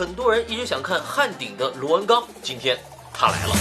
很多人一直想看汉鼎的螺纹钢，今天他来了。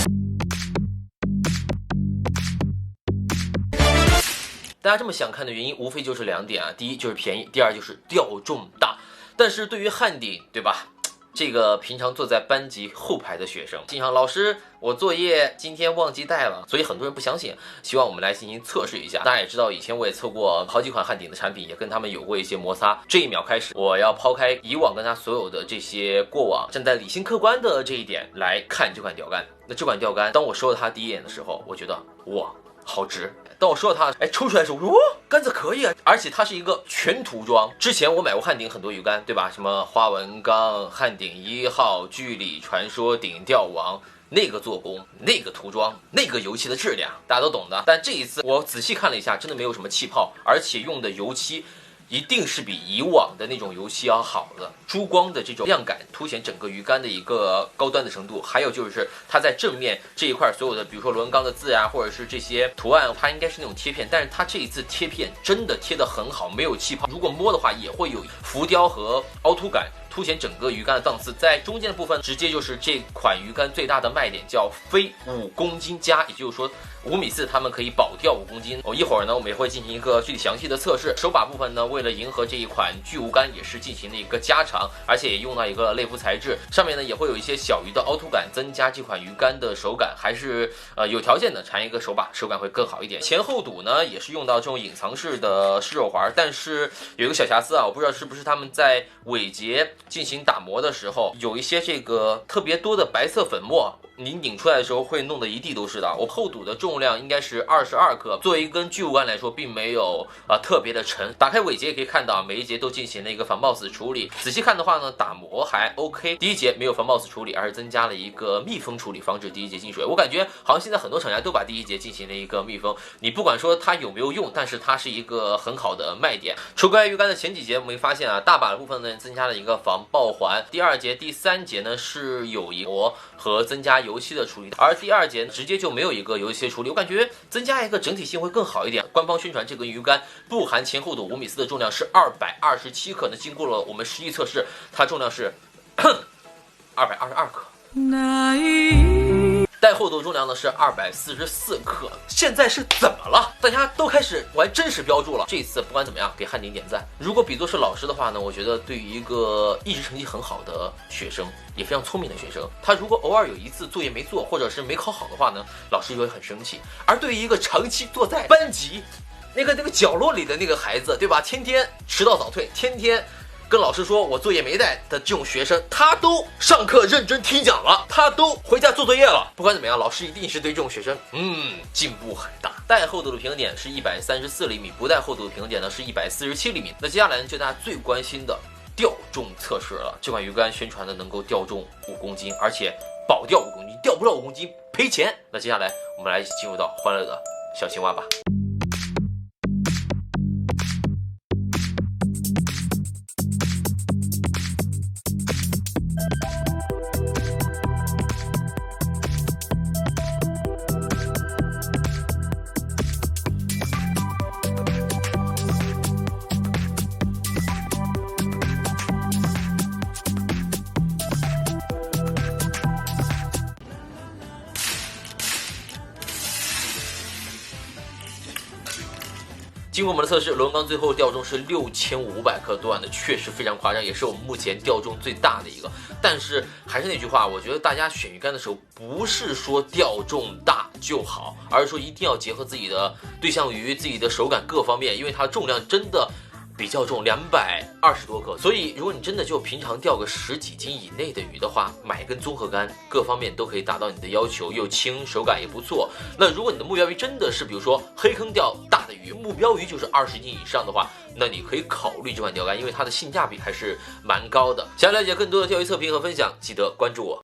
大家这么想看的原因，无非就是2点啊，第一就是便宜，第二就是吊重大。但是对于汉鼎，对吧？这个平常坐在班级后排的学生，经常老师，我作业今天忘记带了，所以很多人不相信，希望我们来进行测试一下。大家也知道，以前我也测过好几款汉鼎的产品，也跟他们有过一些摩擦。这一秒开始，我要抛开以往跟他所有的这些过往，站在理性客观的这一点来看这款钓竿。那这款钓竿，当我收到它第一眼的时候，我觉得哇，好值。当我收到它，抽出来的时候，我说杆子可以啊，而且它是一个全涂装。之前我买过汉鼎很多鱼竿，对吧？什么花纹钢、汉鼎1号、巨鲤传说、鼎钓王，那个做工、那个涂装、那个油漆的质量，大家都懂的。但这一次我仔细看了一下，真的没有什么气泡，而且用的油漆一定是比以往的那种油漆要好的，珠光的这种亮感凸显整个鱼竿的一个高端的程度。还有就是它在正面这一块所有的，比如说螺纹钢的字啊，或者是这些图案，它应该是那种贴片，但是它这一次贴片真的贴得很好，没有气泡。如果摸的话，也会有浮雕和凹凸感，凸显整个鱼竿的档次。在中间的部分，直接就是这款鱼竿最大的卖点，叫非5公斤加，也就是说5.4米，它们可以保钓5公斤。一会儿呢，我们也会进行一个具体详细的测试。手把部分呢，为了迎合这一款巨无竿，也是进行了一个加长，而且也用到一个类浮材质，上面呢也会有一些小鱼的凹凸感，增加这款鱼竿的手感。还是有条件的缠一个手把，手感会更好一点。前后堵呢也是用到这种隐藏式的湿肉环，但是有一个小瑕疵啊，我不知道是不是他们在尾节进行打磨的时候，有一些这个特别多的白色粉末，你拧出来的时候会弄得一地都是的。我后堵的重量应该是22克，作为一根巨无竿来说，并没有特别的沉。打开尾节也可以看到，每一节都进行了一个防抱死处理。仔细看的话呢，打磨还 OK。第一节没有防抱死处理，而是增加了一个密封处理，防止第一节进水。我感觉好像现在很多厂家都把第一节进行了一个密封，你不管说它有没有用，但是它是一个很好的卖点。除开鱼竿的前几节，我们会发现啊，大把的部分呢增加了一个防爆环。第2节、第3节呢是有一个和增加油漆的处理，而第2节直接就没有一个油漆的处理，我感觉增加一个整体性会更好一点。官方宣传这根鱼竿不含前后堵5.4米的重量是227克，那经过了我们实际测试，它重量是222克。带后堵重量呢是244克，现在是怎么了？大家都开始玩真实标注了。这次不管怎么样，给汉鼎点赞。如果比作是老师的话呢，我觉得对于一个一直成绩很好的学生，也非常聪明的学生，他如果偶尔有一次作业没做，或者是没考好的话呢，老师就会很生气。而对于一个长期坐在班级那个角落里的那个孩子，对吧？天天迟到早退，天天跟老师说我作业没带的这种学生，他都上课认真听讲了，他都回家做作业了。不管怎么样，老师一定是对这种学生进步很大。带厚度的平衡点是134厘米，不带厚度的平衡点呢是147厘米。那接下来呢，就大家最关心的钓重测试了。这款鱼竿宣传的能够钓重5公斤，而且保钓5公斤，钓不到5公斤赔钱。那接下来我们来进入到欢乐的小青蛙吧。经过我们的测试，螺纹钢最后钓重是6500克多，的确实非常夸张，也是我们目前钓重最大的一个。但是还是那句话，我觉得大家选鱼竿的时候，不是说钓重大就好，而是说一定要结合自己的对象鱼、自己的手感各方面，因为它重量真的比较重，220多克。所以如果你真的就平常钓个10几斤以内的鱼的话，买一根综合竿，各方面都可以达到你的要求，又轻，手感也不错。那如果你的目标鱼真的是比如说黑坑钓大的鱼，目标鱼就是20斤以上的话，那你可以考虑这款钓竿，因为它的性价比还是蛮高的。想要了解更多的钓鱼测评和分享，记得关注我。